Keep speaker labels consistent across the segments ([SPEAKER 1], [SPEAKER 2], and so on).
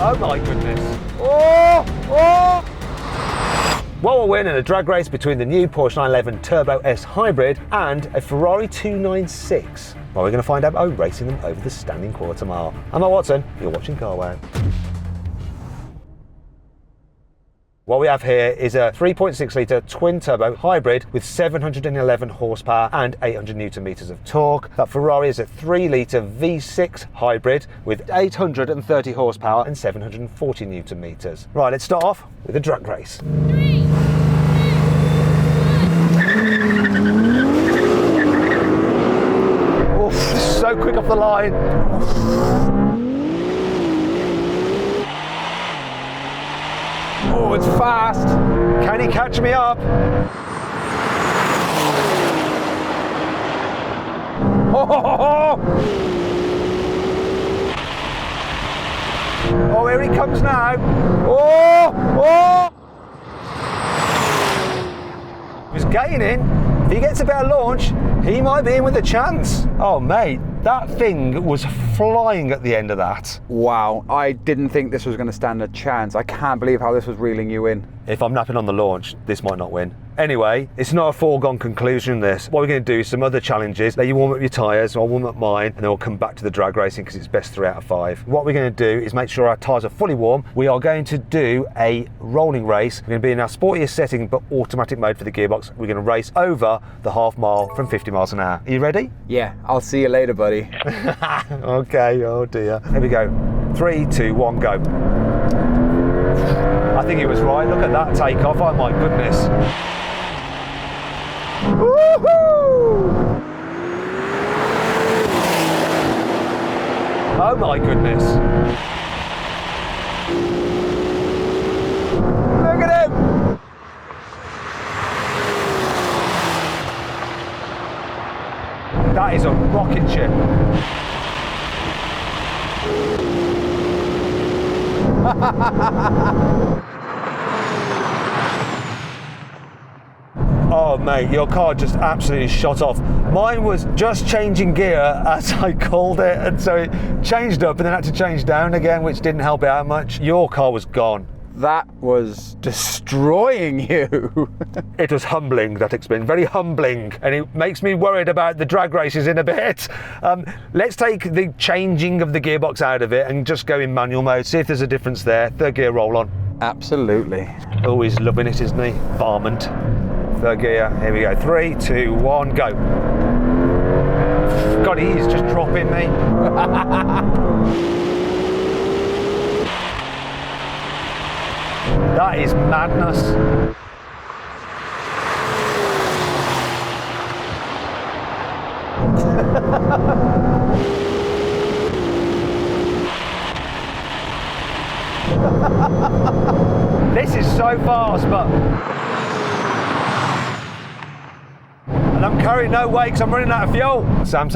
[SPEAKER 1] Oh my goodness. Oh! Oh! Well, we're winning a drag race between the new Porsche 911 Turbo S Hybrid and a Ferrari 296. Well, we're going to find out by racing them over the standing quarter mile. I'm Matt Watson, you're watching Carwow. What we have here is a 3.6 litre twin turbo hybrid with 711 horsepower and 800 newton meters of torque. That Ferrari is a 3 litre V6 hybrid with 830 horsepower and 740 newton meters. Right, let's start off with a drag race.
[SPEAKER 2] 3, 2, 1.
[SPEAKER 1] Oh, so quick off the line. Oh, it's fast. Can he catch me up? Oh, oh, here he comes now. Oh, oh. He's gaining. If he gets a better launch, he might be in with a chance. Oh, mate, that thing was flying at the end of that.
[SPEAKER 3] Wow, I didn't think this was going to stand a chance. I can't believe how this was reeling you in.
[SPEAKER 1] If I'm napping on the launch, this might not win. Anyway, it's not a foregone conclusion, this. What we're going to do is some other challenges. Let you warm up your tyres, I'll warm up mine, and then we'll come back to the drag racing because it's best 3 out of 5. What we're going to do is make sure our tyres are fully warm. We are going to do a rolling race. We're going to be in our sportiest setting, but automatic mode for the gearbox. We're going to race over the half mile from 50 miles an hour. Are you ready?
[SPEAKER 3] Yeah, I'll see you later, buddy.
[SPEAKER 1] Okay, oh dear. Here we go. 3, 2, 1, go. I think he was right. Look at that takeoff. Oh my goodness. Woohoo! Oh my goodness. Look at him. That is a rocket ship. Oh mate, your car just absolutely shot off. Mine was just changing gear as I called it, and so it changed up and then had to change down again, which didn't help it out much. Your car was gone.
[SPEAKER 3] That was destroying you.
[SPEAKER 1] It was humbling, that experience, very humbling, and it makes me worried about the drag races in a bit. Let's take the changing of the gearbox out of it and just go in manual mode, see if there's a difference there. Third gear roll on.
[SPEAKER 3] Absolutely.
[SPEAKER 1] Always loving it, isn't he? Varmint. Third gear, here we go. 3, 2, 1, go. God, he's just dropping me. That is madness. This is so fast, but... And I'm carrying no weight because I'm running out of fuel. Sam.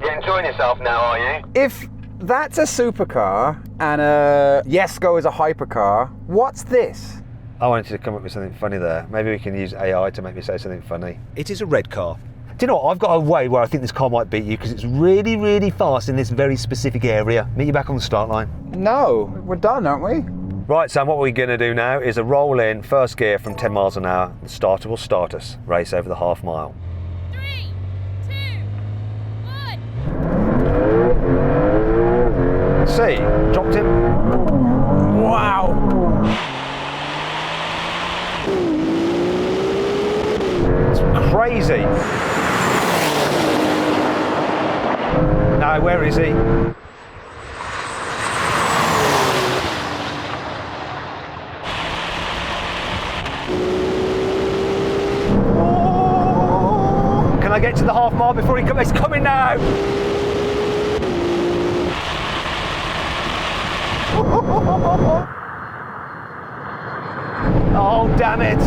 [SPEAKER 4] You enjoying yourself now, are you?
[SPEAKER 3] If that's a supercar and a Jesko is a hypercar, what's this?
[SPEAKER 1] I wanted to come up with something funny there. Maybe we can use AI to make me say something funny. It is a red car. Do you know what? I've got a way where I think this car might beat you because it's really, really fast in this very specific area. Meet you back on the start line.
[SPEAKER 3] No, we're done, aren't we?
[SPEAKER 1] Right, Sam, what we're going to do now is a roll in, first gear from 10 miles an hour. The starter will start us. Race over the half mile.
[SPEAKER 2] 3, 2, 1.
[SPEAKER 1] See, dropped him.
[SPEAKER 3] Wow.
[SPEAKER 1] It's crazy. Now, where is he? Oh, can I get to the half mile before he comes? He's coming now. Oh, damn it.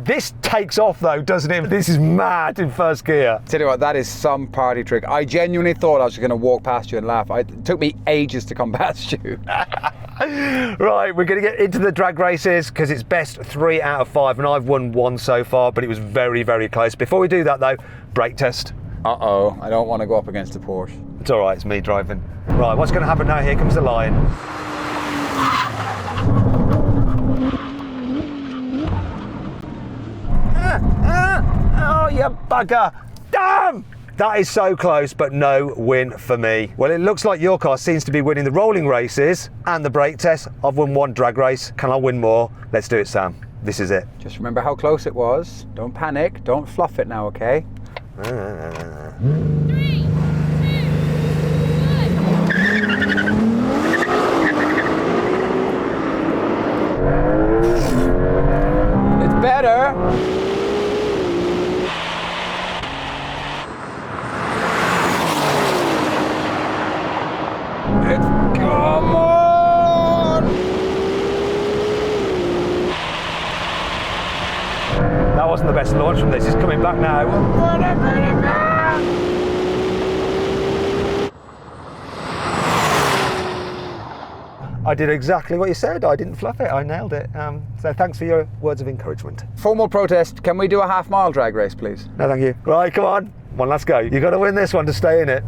[SPEAKER 1] This takes off though, doesn't it? This is mad in first gear.
[SPEAKER 3] Tell you what, that is some party trick. I genuinely thought I was going to walk past you and laugh. It took me ages to come past you.
[SPEAKER 1] Right, we're going to get into the drag races because it's best 3 out of 5 and I've won 1 so far, but it was very, very close. Before we do that though, brake test.
[SPEAKER 3] Uh-oh, I don't want to go up against a Porsche.
[SPEAKER 1] It's all right, it's me driving. Right, what's going to happen now? Here comes the line. Oh, you bugger! Damn! That is so close, but no win for me. Well, it looks like your car seems to be winning the rolling races and the brake test. I've won one drag race. Can I win more? Let's do it, Sam. This is it.
[SPEAKER 3] Just remember how close it was. Don't panic. Don't fluff it now, okay?
[SPEAKER 2] 3, 2, 1.
[SPEAKER 3] It's better. Come on!
[SPEAKER 1] That wasn't the best launch from this. It's coming back now. I did exactly what you said. I didn't fluff it. I nailed it. So thanks for your words of encouragement.
[SPEAKER 3] Formal protest. Can we do a half-mile drag race, please?
[SPEAKER 1] No, thank you. Right, come on. One last go. You've got to win this one to stay in it.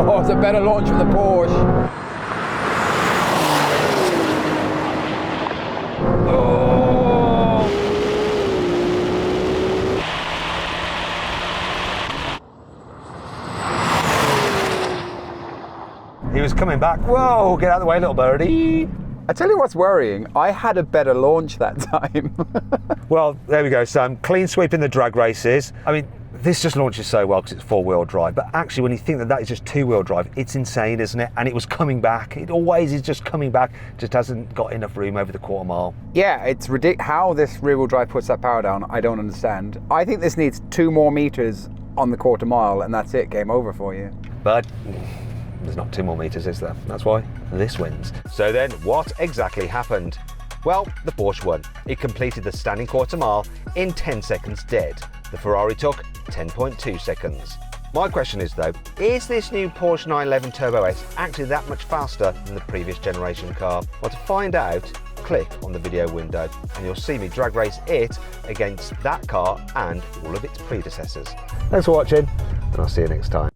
[SPEAKER 3] Oh, it's a better launch from the Porsche. Oh!
[SPEAKER 1] He was coming back. Whoa, get out of the way, little birdie.
[SPEAKER 3] I tell you what's worrying. I had a better launch that time.
[SPEAKER 1] Well, there we go, Sam. Clean sweep in the drag races. I mean, this just launches so well because it's four-wheel drive. But actually, when you think that that is just two-wheel drive, it's insane, isn't it? And it was coming back. It always is just coming back. Just hasn't got enough room over the quarter mile.
[SPEAKER 3] Yeah, it's ridiculous. How this rear-wheel drive puts that power down, I don't understand. I think this needs 2 more meters on the quarter mile, and that's it. Game over for you.
[SPEAKER 1] But there's not 2 more meters, is there? That's why this wins. So then, what exactly happened? Well, the Porsche won. It completed the standing quarter mile in 10 seconds dead. The Ferrari took 10.2 seconds. My question is though, is this new Porsche 911 Turbo S actually that much faster than the previous generation car? Well, to find out, click on the video window and you'll see me drag race it against that car and all of its predecessors. Thanks for watching, and I'll see you next time.